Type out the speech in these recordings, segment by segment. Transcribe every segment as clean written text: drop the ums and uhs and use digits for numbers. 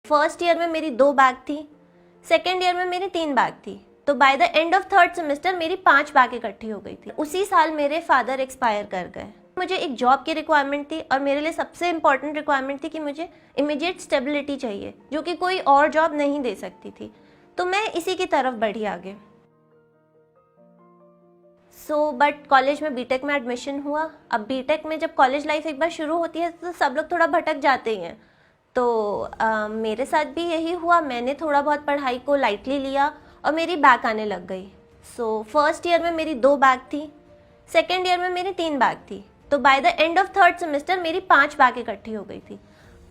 First year में मेरी 2 back थी, सेकेंड ईयर में मेरी 3 बैक थी, तो by the end of third semester मेरी 5 बैक इकट्ठी हो गई थी। उसी साल मेरे फादर एक्सपायर कर गए। मुझे एक जॉब की रिक्वायरमेंट थी और मेरे लिए सबसे इम्पॉर्टेंट रिक्वायरमेंट थी कि मुझे इमीडिएट स्टेबिलिटी चाहिए, जो कि कोई और जॉब नहीं दे सकती थी। तो मैं इसी की तरफ बढ़ी आगे। बट कॉलेज में बीटेक में एडमिशन हुआ। अब बीटेक में जब कॉलेज लाइफ एक बार शुरू होती है तो सब लोग थोड़ा भटक जाते ही हैं। तो मेरे साथ भी यही हुआ। मैंने थोड़ा बहुत पढ़ाई को लाइटली लिया और मेरी बैक आने लग गई। फर्स्ट ईयर में मेरी 2 बैक थी, सेकेंड ईयर में मेरी 3 बैक थी, तो by the end of third semester मेरी 5 बैक इकट्ठी हो गई थी।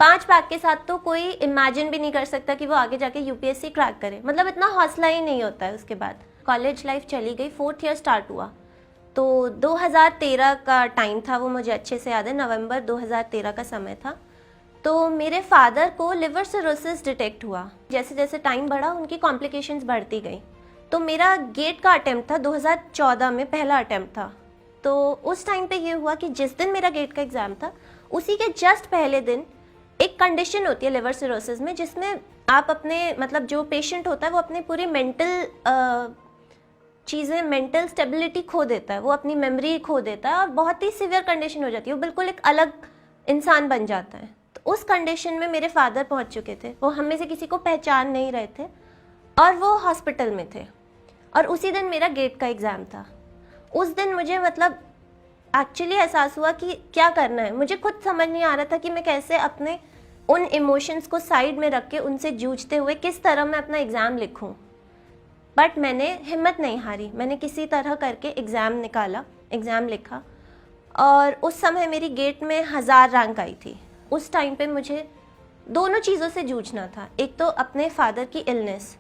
5 बैक के साथ तो कोई इमेजिन भी नहीं कर सकता कि वो आगे जाके यूपीएससी क्रैक करे, मतलब इतना हौसला ही नहीं होता है। उसके बाद कॉलेज लाइफ चली गई, 4th ईयर स्टार्ट हुआ। तो 2013 का टाइम था, वो मुझे अच्छे से याद है, नवंबर 2013 का समय था। तो मेरे फादर को लिवर सिरोसिस डिटेक्ट हुआ। जैसे जैसे टाइम बढ़ा उनकी कॉम्प्लिकेशंस बढ़ती गई। तो मेरा गेट का अटेम्प्ट था, 2014 में पहला अटेम्प्ट था। तो उस टाइम पे ये हुआ कि जिस दिन मेरा गेट का एग्ज़ाम था उसी के जस्ट पहले दिन एक कंडीशन होती है लिवर सिरोसिस में, जिसमें आप अपने मतलब जो पेशेंट होता है वो अपनी पूरी चीज़ें, मेंटल स्टेबिलिटी खो देता है, वो अपनी मेमोरी खो देता है और बहुत ही सीवियर कंडीशन हो जाती है, वो बिल्कुल एक अलग इंसान बन जाता है। तो उस कंडीशन में मेरे फादर पहुंच चुके थे। वो हम में से किसी को पहचान नहीं रहे थे और वो हॉस्पिटल में थे। और उसी दिन मेरा गेट का एग्ज़ाम था। उस दिन मुझे मतलब एक्चुअली एहसास हुआ कि क्या करना है। मुझे खुद समझ नहीं आ रहा था कि मैं कैसे अपने उन इमोशंस को साइड में रख के उनसे जूझते हुए किस तरह मैं अपना एग्ज़ाम लिखूं। बट मैंने हिम्मत नहीं हारी। मैंने किसी तरह करके एग्ज़ाम निकाला, एग्ज़ाम लिखा और उस समय मेरी गेट में 1000 रैंक आई थी। उस टाइम पे मुझे दोनों चीज़ों से जूझना था। एक तो अपने फादर की इलनेस,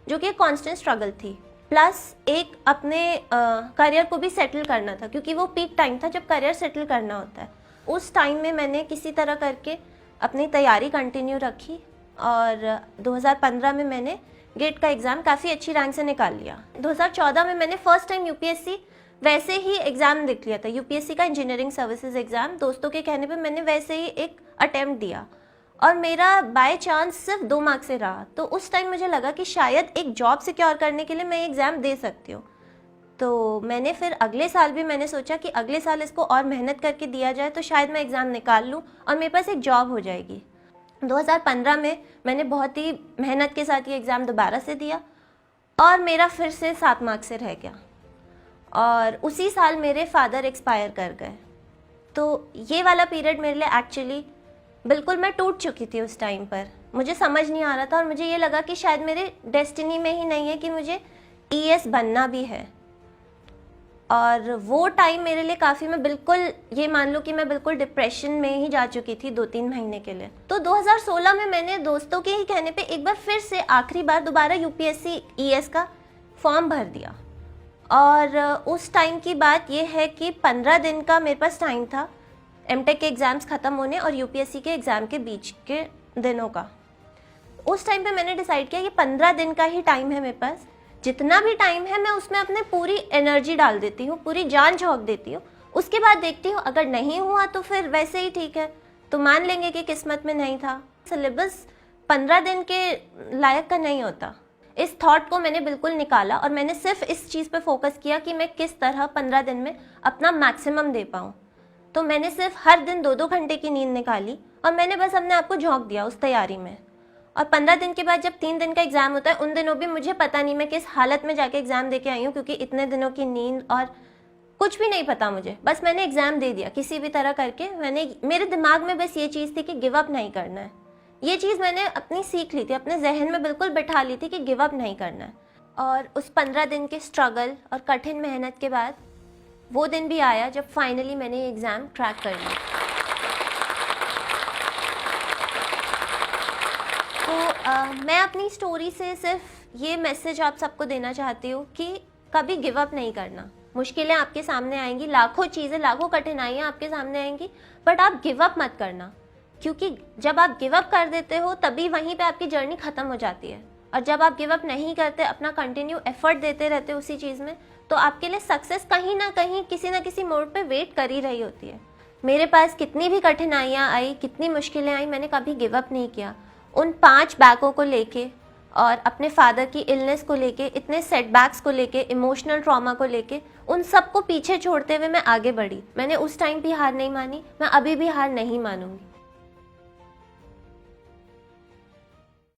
जो कि एक कांस्टेंट स्ट्रगल थी, प्लस एक अपने करियर को भी सेटल करना था, क्योंकि वो पीक टाइम था जब करियर सेटल करना होता है। उस टाइम में मैंने किसी तरह करके अपनी तैयारी कंटिन्यू रखी और 2015 में मैंने गेट का एग्ज़ाम काफ़ी अच्छी रैंक से निकाल लिया। 2014 में मैंने फर्स्ट टाइम यूपीएससी वैसे ही एग्ज़ाम लिख लिया था, यूपीएससी का इंजीनियरिंग सर्विसेज एग्ज़ाम। दोस्तों के कहने पे मैंने वैसे ही एक अटेम्प्ट दिया और मेरा बाय चांस सिर्फ 2 मार्क्स से रहा। तो उस टाइम मुझे लगा कि शायद एक जॉब सिक्योर करने के लिए मैं एग्ज़ाम दे सकती हूँ। तो मैंने फिर अगले साल भी मैंने सोचा कि अगले साल इसको और मेहनत करके दिया जाए तो शायद मैं एग्ज़ाम निकाल लूँ और मेरे पास एक जॉब हो जाएगी। 2015 में मैंने बहुत ही मेहनत के साथ ये एग्ज़ाम दोबारा से दिया और मेरा फिर से 7 मार्क्स से रह गया और उसी साल मेरे फादर एक्सपायर कर गए। तो ये वाला पीरियड मेरे लिए एक्चुअली बिल्कुल मैं टूट चुकी थी उस टाइम पर। मुझे समझ नहीं आ रहा था और मुझे ये लगा कि शायद मेरे डेस्टिनी में ही नहीं है कि मुझे ईएस बनना भी है। और वो टाइम मेरे लिए काफ़ी, मैं बिल्कुल ये मान लो कि मैं बिल्कुल डिप्रेशन में ही जा चुकी थी 2-3 महीने के लिए। तो 2016 में मैंने दोस्तों के ही कहने पे एक बार फिर से आखिरी बार दोबारा यूपीएससी ईएस का फॉर्म भर दिया। और उस टाइम की बात ये है कि 15 दिन का मेरे पास टाइम था एमटेक के एग्ज़ाम्स ख़त्म होने और यूपीएससी के एग्ज़ाम के बीच के दिनों का। उस टाइम पे मैंने डिसाइड किया कि 15 दिन का ही टाइम है मेरे पास। जितना भी टाइम है मैं उसमें अपने पूरी एनर्जी डाल देती हूँ, पूरी जान झोंक देती हूँ। उसके बाद देखती हूँ अगर नहीं हुआ तो फिर वैसे ही ठीक है, तो मान लेंगे कि किस्मत में नहीं था। सिलेबस 15 दिन के लायक का नहीं होता। इस थॉट को मैंने बिल्कुल निकाला और मैंने सिर्फ इस चीज़ पे फोकस किया कि मैं किस तरह 15 दिन में अपना मैक्सिमम दे पाऊँ। तो मैंने सिर्फ हर दिन 2-2 घंटे की नींद निकाली और मैंने बस अपने आप को झोंक दिया उस तैयारी में। और 15 दिन के बाद जब 3 दिन का एग्ज़ाम होता है, उन दिनों भी मुझे पता नहीं मैं किस हालत में जाके एग्ज़ाम दे के आई हूँ, क्योंकि इतने दिनों की नींद और कुछ भी नहीं पता मुझे। बस मैंने एग्ज़ाम दे दिया किसी भी तरह करके। मेरे दिमाग में बस ये चीज़ थी कि गिव अप नहीं करना है। ये चीज़ मैंने अपनी सीख ली थी, अपने जहन में बिल्कुल बिठा ली थी कि गिव अप नहीं करना है। और उस 15 दिन के स्ट्रगल और कठिन मेहनत के बाद वो दिन भी आया जब फाइनली मैंने ये एग्ज़ाम क्रैक कर लिया। तो मैं अपनी स्टोरी से सिर्फ ये मैसेज आप सबको देना चाहती हूँ कि कभी गिव अप नहीं करना। मुश्किलें आपके सामने आएंगी, लाखों चीज़ें, लाखों कठिनाइयाँ आपके सामने आएंगी, बट आप गिव अप मत करना, क्योंकि जब आप गिव अप कर देते हो तभी वहीं पे आपकी जर्नी ख़त्म हो जाती है। और जब आप गिव अप नहीं करते, अपना कंटिन्यू एफर्ट देते रहते हो उसी चीज़ में, तो आपके लिए सक्सेस कहीं ना कहीं किसी ना किसी मोड़ पे वेट कर ही रही होती है। मेरे पास कितनी भी कठिनाइयाँ आई, कितनी मुश्किलें आई, मैंने कभी गिव अप नहीं किया। उन 5 बैकों को लेके और अपने फादर की इलनेस को लेके, इतने सेटबैक्स को लेके, इमोशनल ट्रॉमा को लेके, उन सबको पीछे छोड़ते हुए मैं आगे बढ़ी। मैंने उस टाइम भी हार नहीं मानी, मैं अभी भी हार नहीं मानूंगी।